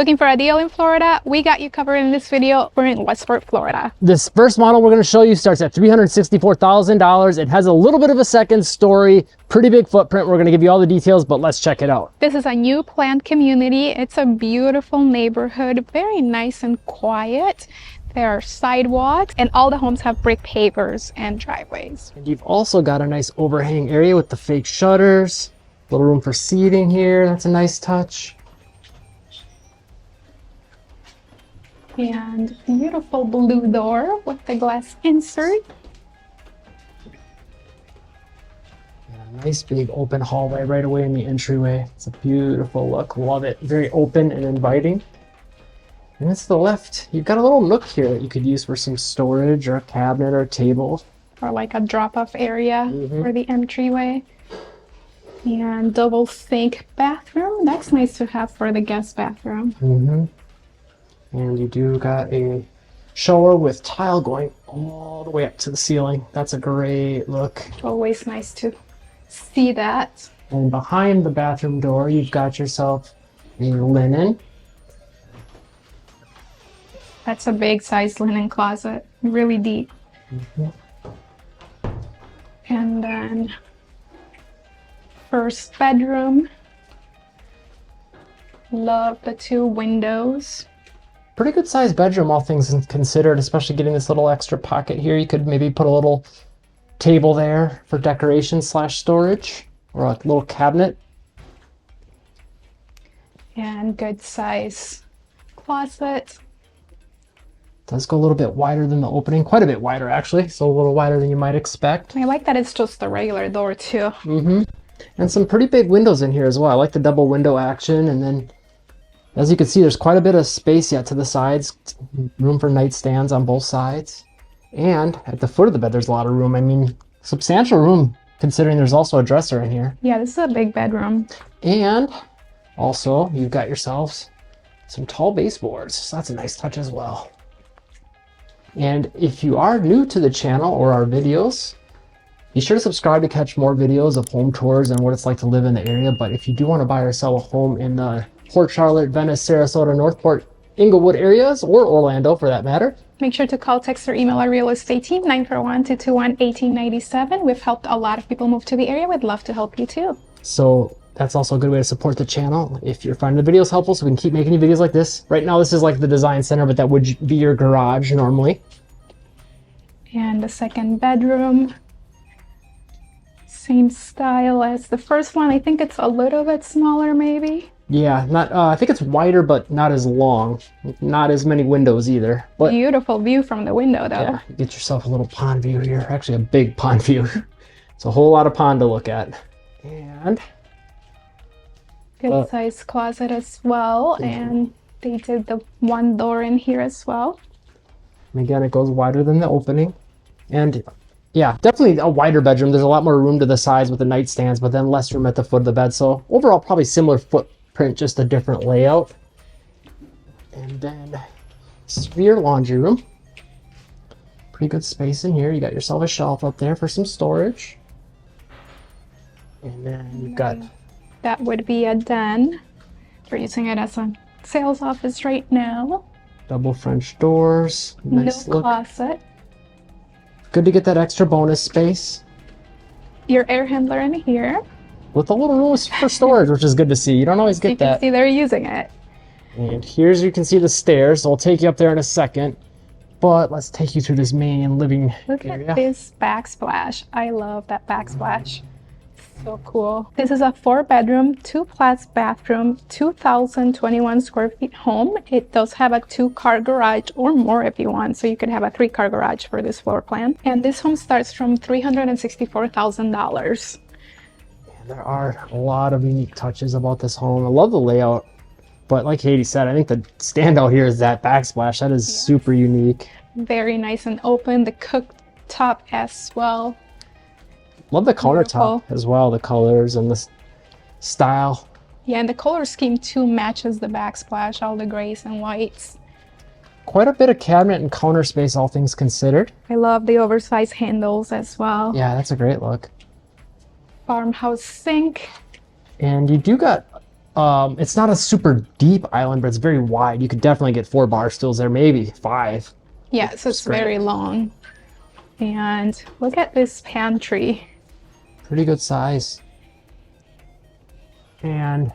Looking for a deal in Florida? We got you covered in this video. We're in Westport, Florida. This first model we're going to show you starts at $364,000. It has a little bit of a second story, pretty big footprint. We're going to give you all the details, but let's check it out. This is a new planned community. It's a beautiful neighborhood, very nice and quiet. There are sidewalks and all the homes have brick pavers and driveways. And you've also got a nice overhang area with the fake shutters. Little room for seating here. That's a nice touch. And beautiful blue door with the glass insert. And a nice big open hallway right away in the entryway. It's a beautiful look. Love it. Very open and inviting. And to the left, you've got a little nook here that you could use for some storage or a cabinet or a table. Or like a drop-off area for the entryway. And double sink bathroom. That's nice to have for the guest bathroom. And you do got a shower with tile going all the way up to the ceiling. That's a great look. Always nice to see that. And behind the bathroom door, you've got yourself a linen. That's a big size linen closet, really deep. And then first bedroom. Love the two windows. Pretty good sized bedroom, all things considered, especially getting this little extra pocket here. You could maybe put a little table there for decoration / storage, or a little cabinet. And good size closet. Does go a little bit wider than the opening, quite a bit wider actually, so a little wider than you might expect. I like that it's just a regular door too. And some pretty big windows in here as well. I like the double window action, and then as you can see, there's quite a bit of space yet to the sides, room for nightstands on both sides. And at the foot of the bed, there's a lot of room. I mean, substantial room considering there's also a dresser in here. Yeah, this is a big bedroom. And also, you've got yourselves some tall baseboards. So that's a nice touch as well. And if you are new to the channel or our videos, be sure to subscribe to catch more videos of home tours and what it's like to live in the area. But if you do want to buy or sell a home in the Port Charlotte, Venice, Sarasota, Northport, Inglewood areas, or Orlando for that matter, make sure to call, text, or email our real estate team, 941-221-1897. We've helped a lot of people move to the area. We'd love to help you too. So that's also a good way to support the channel. If you're finding the videos helpful, so we can keep making you videos like this. Right now, this is like the design center, but that would be your garage normally. And the second bedroom. Same style as the first one. I think it's a little bit smaller maybe. Yeah, not. I think it's wider, but not as long. Not as many windows either. But beautiful view from the window, though. Yeah, get yourself a little pond view here. Actually, a big pond view. It's a whole lot of pond to look at. And good size closet as well. And they did the one door in here as well. And again, it goes wider than the opening. And yeah, definitely a wider bedroom. There's a lot more room to the sides with the nightstands, but then less room at the foot of the bed. So overall, probably similar footprint, just a different layout. And then your laundry room. Pretty good space in here. You got yourself a shelf up there for some storage. And then you've got... that would be a den. We're using it as a sales office right now. Double French doors. Nice no look. Closet. Good to get that extra bonus space. Your air handler in here. With a little room for storage, which is good to see. You don't always get that. You can see they're using it. And here's, you can see the stairs. So I'll take you up there in a second. But let's take you through this main living area. Look at this backsplash. I love that backsplash. So cool. This is a 4-bedroom, 2-plus bathroom, 2,021 square feet home. It does have a 2-car garage or more if you want. So you could have a 3-car garage for this floor plan. And this home starts from $364,000. There are a lot of unique touches about this home. I love the layout. But like Katie said, I think the standout here is that backsplash. That is super unique. Very nice and open. The cooktop as well. Love the countertop as well, the colors and the style. Yeah, and the color scheme too matches the backsplash, all the grays and whites. Quite a bit of cabinet and counter space, all things considered. I love the oversized handles as well. Yeah, that's a great look. Farmhouse sink. And you do got It's not a super deep island, but it's very wide. You could definitely get 4 bar stools there, maybe 5. Yes, it's great. very long. And look at this pantry. Pretty good size. And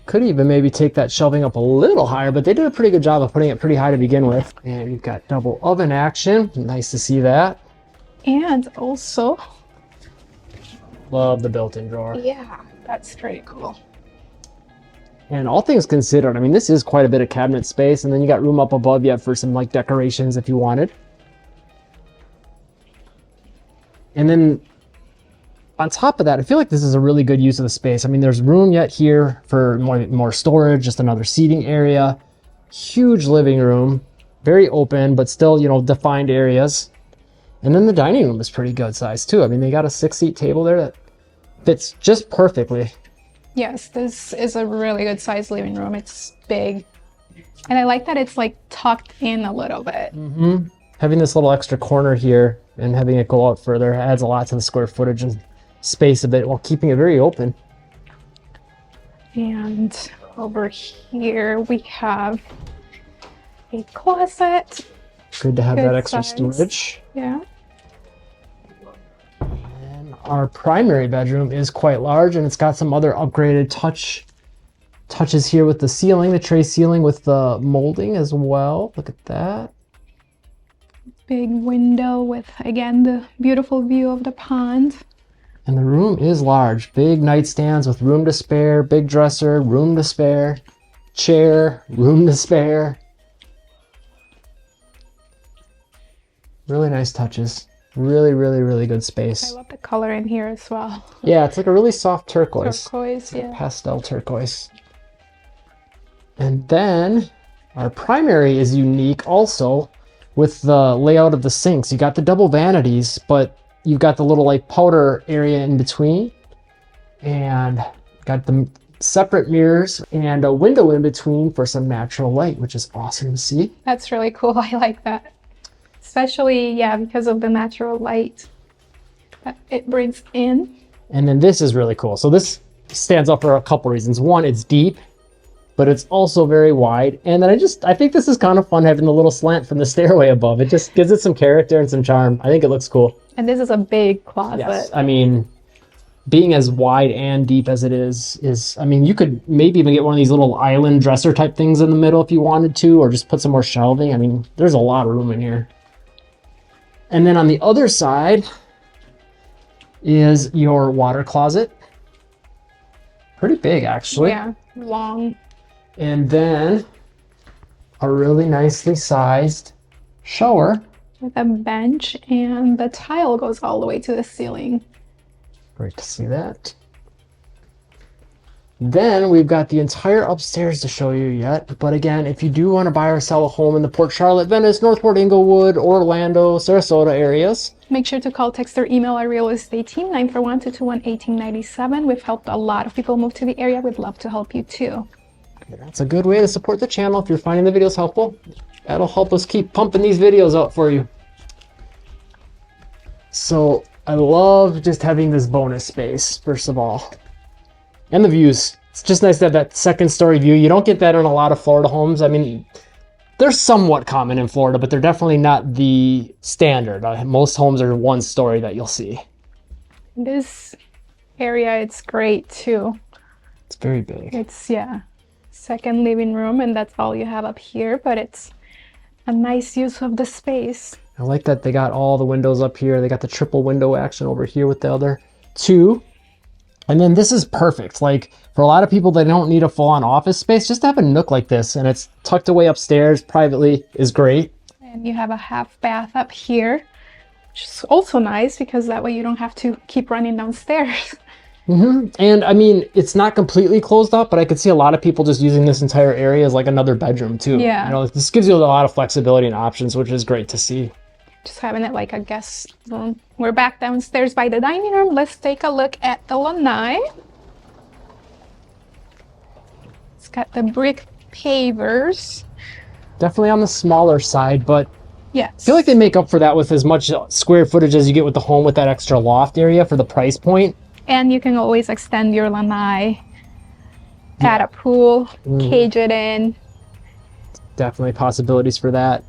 could even maybe take that shelving up a little higher, but they did a pretty good job of putting it pretty high to begin with. And you've got double oven action. Nice to see that. And also, Love the built-in drawer. yeah, that's pretty cool. And all things considered, I mean, this is quite a bit of cabinet space. And then you got room up above yet for some like decorations if you wanted. And then on top of that, I feel like this is a really good use of the space. I mean, there's room yet here for more storage, just another seating area. Huge living room, very open, but still, you know, defined areas. And then the dining room is pretty good size too. I mean, they got a 6-seat table there that fits just perfectly. Yes, this is a really good sized living room. It's big. And I like that it's like tucked in a little bit. Mm-hmm. Having this little extra corner here and having it go out further adds a lot to the square footage and space a bit while keeping it very open. And over here we have a closet. Good to have Good that extra size. storage. Yeah. And our primary bedroom is quite large, and it's got some other upgraded touches here with the ceiling, the tray ceiling with the molding as well. Look at that. Big window with, again, the beautiful view of the pond. And the room is large. Big nightstands with room to spare, big dresser, room to spare, chair, room to spare. Really nice touches. Really, really, really good I space. love the color in here as well. Yeah, it's like a really soft turquoise. Turquoise, yeah. Pastel turquoise. And then our primary is unique also with the layout of the sinks. You got the double vanities, but you've got the little like powder area in between, and got the separate mirrors and a window in between for some natural light, which is awesome to see. That's really cool. I like that. Especially, yeah, because of the natural light that it brings in. And then this is really cool. So this stands out for a couple reasons. One, it's deep, but it's also very wide. And then I think this is kind of fun having the little slant from the stairway above. It just gives it some character and some charm. I think it looks cool. And this is a big closet. Yes, I mean, being as wide and deep as it is, I mean, you could maybe even get one of these little island dresser type things in the middle if you wanted to, or just put some more shelving. I mean, there's a lot of room in here. And then on the other side is your water closet. Pretty big, actually. Yeah, long. And then a really nicely sized shower. With a bench, and the tile goes all the way to the ceiling. Great to see that. Then we've got the entire upstairs to show you yet. But again, if you do want to buy or sell a home in the Port Charlotte, Venice, Northport, Inglewood, Orlando, Sarasota areas, Make sure to call, text, or email our real estate team, 941-221-1897. We've helped a lot of people move to the area. We'd love to help you too. that's a good way to support the channel. If you're finding the videos helpful, that'll help us keep pumping these videos out for you. So I love just having this bonus space, first of all. And the views. It's just nice to have that second story view. You don't get that in a lot of Florida homes. I mean, they're somewhat common in Florida, but they're definitely not the standard. Most homes are one story that you'll see. This area, it's great too. It's very big. It's, yeah, second living room, and that's all you have up here, but it's a nice use of the space. I like that they got all the windows up here. They got the triple window action over here with the other two. And then this is perfect. Like for a lot of people, they don't need a full-on office space. Just to have a nook like this, and it's tucked away upstairs privately, is great. And you have a half bath up here, which is also nice because that way you don't have to keep running downstairs. And I mean, it's not completely closed up, but I could see a lot of people just using this entire area as like another bedroom too. Yeah. You know, this gives you a lot of flexibility and options, which is great to see. Just having it like a guest room. We're back downstairs by the dining room. Let's take a look at the lanai. It's got the brick pavers. Definitely on the smaller side, but Yes. I feel like they make up for that with as much square footage as you get with the home with that extra loft area for the price point. And you can always extend your lanai add a pool, cage it in. Definitely possibilities for that.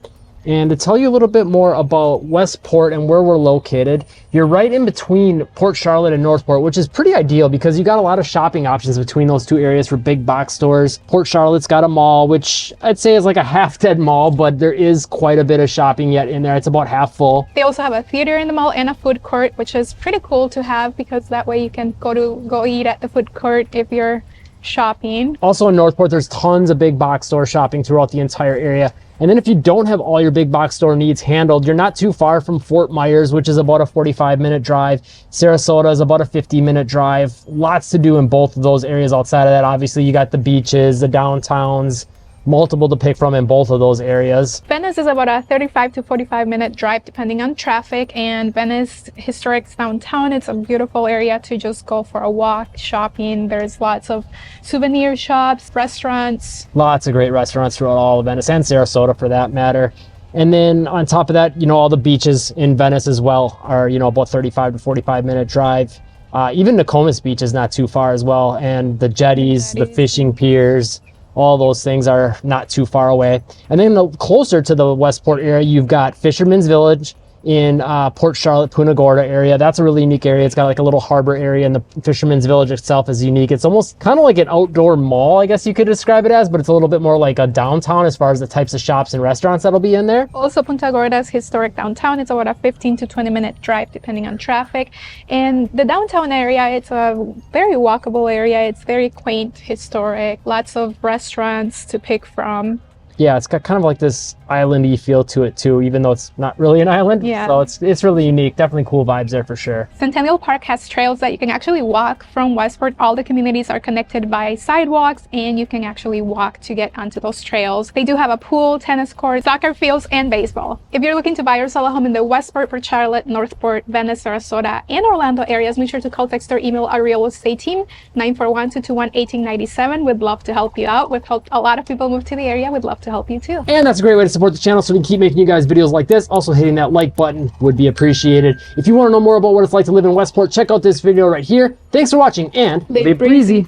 And to tell you a little bit more about Westport and where we're located, you're right in between Port Charlotte and Northport, which is pretty ideal because you got a lot of shopping options between those two areas for big box stores. Port Charlotte's got a mall, which I'd say is like a half-dead mall, but there is quite a bit of shopping yet in there. It's about half full. They also have a theater in the mall and a food court, which is pretty cool to have because that way you can go eat at the food court if you're shopping. Also in Northport, there's tons of big box store shopping throughout the entire area. And then if you don't have all your big box store needs handled, you're not too far from Fort Myers, which is about a 45-minute drive. Sarasota is about a 50-minute drive. Lots to do in both of those areas. Outside of that, obviously, you got the beaches, the downtowns, multiple to pick from in both of those areas. Venice is about a 35 to 45-minute drive depending on traffic, and Venice Historic downtown, it's a beautiful area to just go for a walk, shopping. There's lots of souvenir shops, restaurants. Lots of great restaurants throughout all of Venice and Sarasota for that matter. And then on top of that, all the beaches in Venice as well are, about 35 to 45-minute drive. Even Nokomis Beach is not too far as well. And the jetties, the fishing piers, all those things are not too far away. And then closer to the Westport area, you've got Fisherman's Village in Port Charlotte, Punta Gorda area. That's a really unique area. It's got like a little harbor area, and the Fisherman's Village itself is unique. It's almost kind of like an outdoor mall, I guess you could describe it as, but it's a little bit more like a downtown as far as the types of shops and restaurants that'll be in there. Also, Punta Gorda's historic downtown, it's about a 15 to 20-minute drive depending on traffic. And the downtown area, it's a very walkable area. It's very quaint, historic, lots of restaurants to pick from. Yeah, it's got kind of like this islandy feel to it too, even though it's not really an island. Yeah. So it's really unique. Definitely cool vibes there for sure. Centennial Park has trails that you can actually walk from Westport. All the communities are connected by sidewalks, and you can actually walk to get onto those trails. They do have a pool, tennis court, soccer fields, and baseball. If you're looking to buy or sell a home in the Westport, Port Charlotte, Northport, Venice, Sarasota, and Orlando areas, make sure to call, text, or email our real estate team, 941-221-1897. We'd love to help you out. We've helped a lot of people move to the area. We'd love to help you too. And that's a great way to support the channel so we can keep making you guys videos like this. Also, hitting that like button would be appreciated. If you want to know more about what it's like to live in Westport, check out this video right here. Thanks for watching, and live breezy.